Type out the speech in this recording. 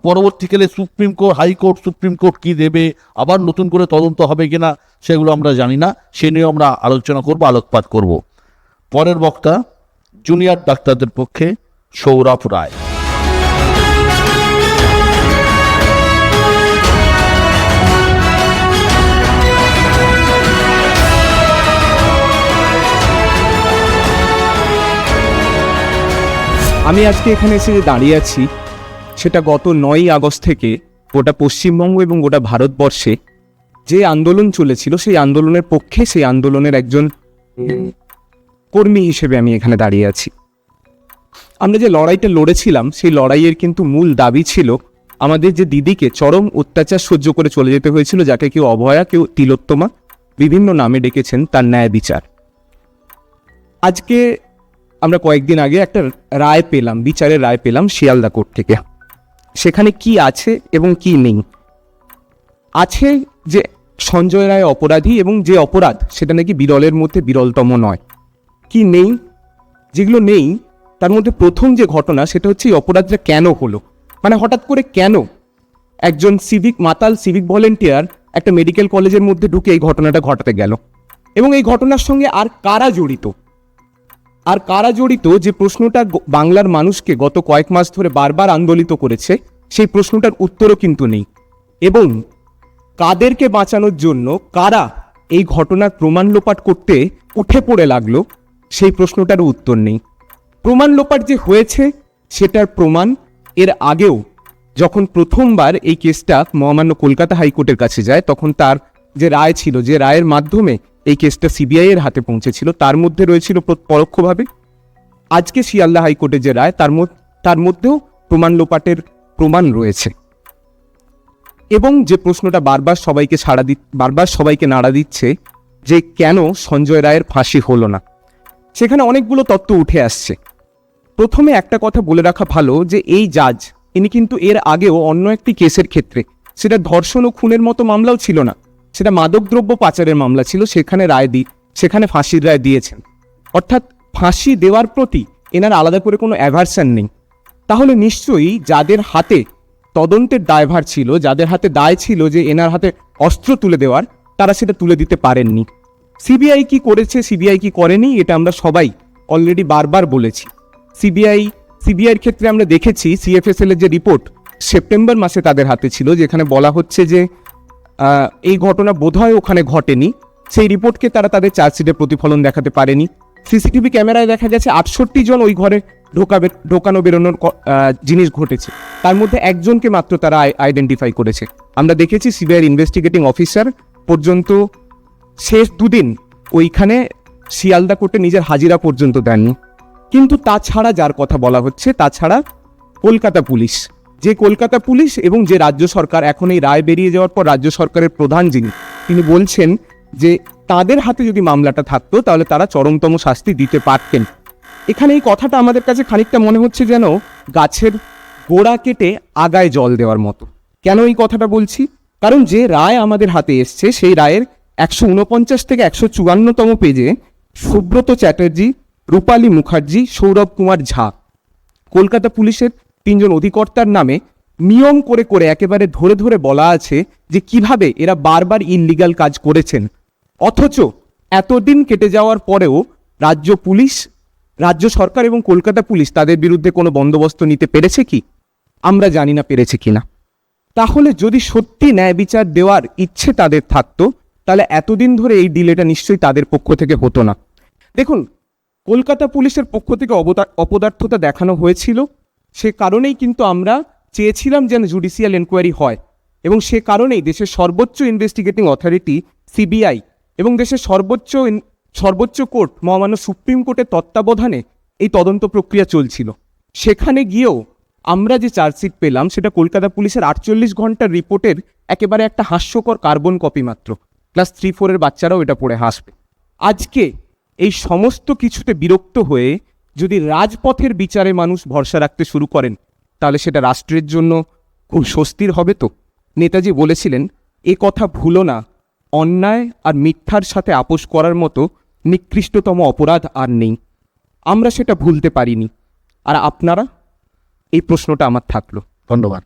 পরবর্তীকালে supreme court, high court, supreme court কি দেবে, আবার নতুন করে তদন্ত হবে কিনা সেগুলো আমরা জানি না, সে নিয়ে আমরা আলোচনা করব, আলোকপাত করব। পরের বক্তা জুনিয়র ডাক্তারদের পক্ষে সৌরভ রায়। আমি আজকে এখানে এসে দাঁড়িয়ে আছি, সেটা গত 9ই আগস্ট থেকে গোটা পশ্চিমবঙ্গ এবং গোটা ভারতবর্ষে যে আন্দোলন চলেছিল সেই আন্দোলনের পক্ষে, সেই আন্দোলনের একজন কর্মী হিসেবে আমি এখানে দাঁড়িয়ে আছি। আমরা যে লড়াইটা লড়েছিলাম সেই লড়াইয়ের কিন্তু মূল দাবি ছিল আমাদের যে দিদিকে চরম অত্যাচার সহ্য করে চলে যেতে হয়েছিল, যাকে কেউ অভয়া, কেউ তিলোত্তমা, বিভিন্ন নামে ডেকেছেন, তার ন্যায় বিচার। আজকে আমরা কয়েকদিন আগে একটা রায় পেলাম, বিচারের রায় পেলাম শিয়ালদা কোর্ট থেকে। সেখানে কি আছে এবং কি নেই? আছে যে সঞ্জয় রায় অপরাধী এবং যে অপরাধ সেটা নাকি বিরলের মধ্যে বিরলতম নয়। কি নেই? যেগুলো নেই তার মধ্যে প্রথম যে ঘটনা সেটা হচ্ছে এই অপরাধটা কেন হলো, মানে হঠাৎ করে কেন একজন মাতাল সিভিক ভলেন্টিয়ার একটা মেডিকেল কলেজের মধ্যে ঢুকে এই ঘটনাটা ঘটাতে গেল, এবং এই ঘটনার সঙ্গে আর কারা জড়িত, যে প্রশ্নটা বাংলার মানুষকে গত কয়েক মাস ধরে বারবার আন্দোলিত করেছে, সেই প্রশ্নটার উত্তরও কিন্তু নেই। এবং কাদেরকে বাঁচানোর জন্য কারা এই ঘটনার প্রমাণ লোপাট করতে উঠে পড়ে লাগলো, সেই প্রশ্নটারও উত্তর নেই। প্রমাণ লোপাট যে হয়েছে সেটার প্রমাণ এর আগেও যখন প্রথমবার এই কেসটা মহামান্য কলকাতা হাইকোর্টের কাছে যায়, তখন তার যে রায় ছিল, যে রায়ের মাধ্যমে এই কেসটা সিবিআই এর হাতে পৌঁছেছিল, তার মধ্যে রয়েছিল পরোক্ষভাবে আজকে শিয়ালদা হাইকোর্টের যে রায়, তার মধ্যেও প্রমাণ লোপাটের প্রমাণ রয়েছে। এবং যে প্রশ্নটা বারবার সবাইকে নাড়া দিচ্ছে যে কেন সঞ্জয় রায়ের ফাঁসি হলো না, সেখানে অনেকগুলো তত্ত্ব উঠে আসছে। প্রথমে একটা কথা বলে রাখা ভালো যে এই জাজ, ইনি কিন্তু এর আগেও অন্য একটি কেসের ক্ষেত্রে, সেটা ধর্ষণ ও খুনের মতো মামলাও ছিল না, সেটা মাদকদ্রব্য পাচারের মামলা ছিল, সেখানে ফাঁসির রায় দিয়েছেন। অর্থাৎ ফাঁসি দেওয়ার প্রতি এনার আলাদা করে কোনো অ্যাভারশন নেই। তাহলে নিশ্চয়ই যাদের হাতে তদন্তের দায়ভার ছিল, যাদের হাতে দায় ছিল যে এনার হাতে অস্ত্র তুলে দেওয়ার, তারা সেটা তুলে দিতে পারেননি। সিবিআই কি করেছে, সিবিআই কি করেনি, এটা আমরা সবাই অলরেডি বারবার বলেছি। সিবিআইয়ের ক্ষেত্রে আমরা দেখেছি সিএফএসএল এর যে রিপোর্ট সেপ্টেম্বর মাসে তাদের হাতে ছিল, যেখানে বলা হচ্ছে যে এই ঘটনা বোধহয় ওখানে ঘটেনি, সেই রিপোর্টকে তারা তাদের চার্জশিটে প্রতিফলন দেখাতে পারেনি। সিসিটিভি ক্যামেরায় দেখা গেছে 68 জন ওই ঘরে ঢোকানো বেরোনোর জিনিস ঘটেছে, তার মধ্যে একজনকে মাত্র তারা আইডেন্টিফাই করেছে। আমরা দেখেছি সিবিআইয়ের ইনভেস্টিগেটিং অফিসার পর্যন্ত শেষ দুদিন ওইখানে শিয়ালদা কোর্টে নিজের হাজিরা পর্যন্ত দেননি। কিন্তু তাছাড়া যার কথা বলা হচ্ছে, তাছাড়া কলকাতা পুলিশ এবং যে রাজ্য সরকার, এখন এই রায় বেরিয়ে যাওয়ার পর রাজ্য সরকারের প্রধান যিনি, তিনি বলছেন যে তাদের হাতে যদি মামলাটা থাকতো তাহলে তারা চরমতম শাস্তি দিতে পারতেন। এখানে এই কথাটা আমাদের কাছে খানিকটা মনে হচ্ছে যেন গাছের গোড়া কেটে আগায় জল দেওয়ার মতো। কেন এই কথাটা বলছি? কারণ যে রায় আমাদের হাতে এসছে সেই রায়ের 149 থেকে 154তম পেজে সুব্রত চ্যাটার্জি, রূপালী মুখার্জি, সৌরভ কুমার ঝা, কলকাতা পুলিশের 3 জন অধিকর্তার নামে নিয়ম করে একেবারে ধরে বলা আছে যে কিভাবে এরা বারবার ইললিগাল কাজ করেছেন। অথচ এতদিন কেটে যাওয়ার পরেও রাজ্য সরকার এবং কলকাতা পুলিশ তাদের বিরুদ্ধে কোনো বন্দোবস্ত নিতে পেরেছে কি? আমরা জানি না পেরেছে কিনা। তাহলে যদি সত্যি ন্যায় বিচার দেওয়ার ইচ্ছে তাদের থাকতো, তাহলে এতদিন ধরে এই ডিলেটা নিশ্চয়ই তাদের পক্ষ থেকে হতো না। দেখুন, কলকাতা পুলিশের পক্ষ থেকে অপদার্থতা দেখানো হয়েছিল, সে কারণেই কিন্তু আমরা চেয়েছিলাম যেন জুডিশিয়াল এনকোয়ারি হয়, এবং সে কারণেই দেশের সর্বোচ্চ ইনভেস্টিগেটিং অথরিটি সিবিআই এবং দেশের সর্বোচ্চ কোর্ট মহামান্য সুপ্রিম কোর্টের তত্ত্বাবধানে এই তদন্ত প্রক্রিয়া চলছিল। সেখানে গিয়েও আমরা যে চার্জশিট পেলাম সেটা কলকাতা পুলিশের 48 ঘন্টার রিপোর্টের একেবারে একটা হাস্যকর কার্বন কপি মাত্র। ক্লাস 3-4 বাচ্চারাও এটা পড়ে হাসবে। আজকে এই সমস্ত কিছুতে বিরক্ত হয়ে যদি রাজপথের বিচারে মানুষ ভরসা রাখতে শুরু করেন, তাহলে সেটা রাষ্ট্রের জন্য খুব স্বস্তির হবে। তো নেতাজি বলেছিলেন, এ কথা ভুলো না, অন্যায় আর মিথ্যার সাথে আপোষ করার মতো নিকৃষ্টতম অপরাধ আর নেই। আমরা সেটা ভুলতে পারিনি। আর আপনারা, এই প্রশ্নটা আমার থাকলো। ধন্যবাদ।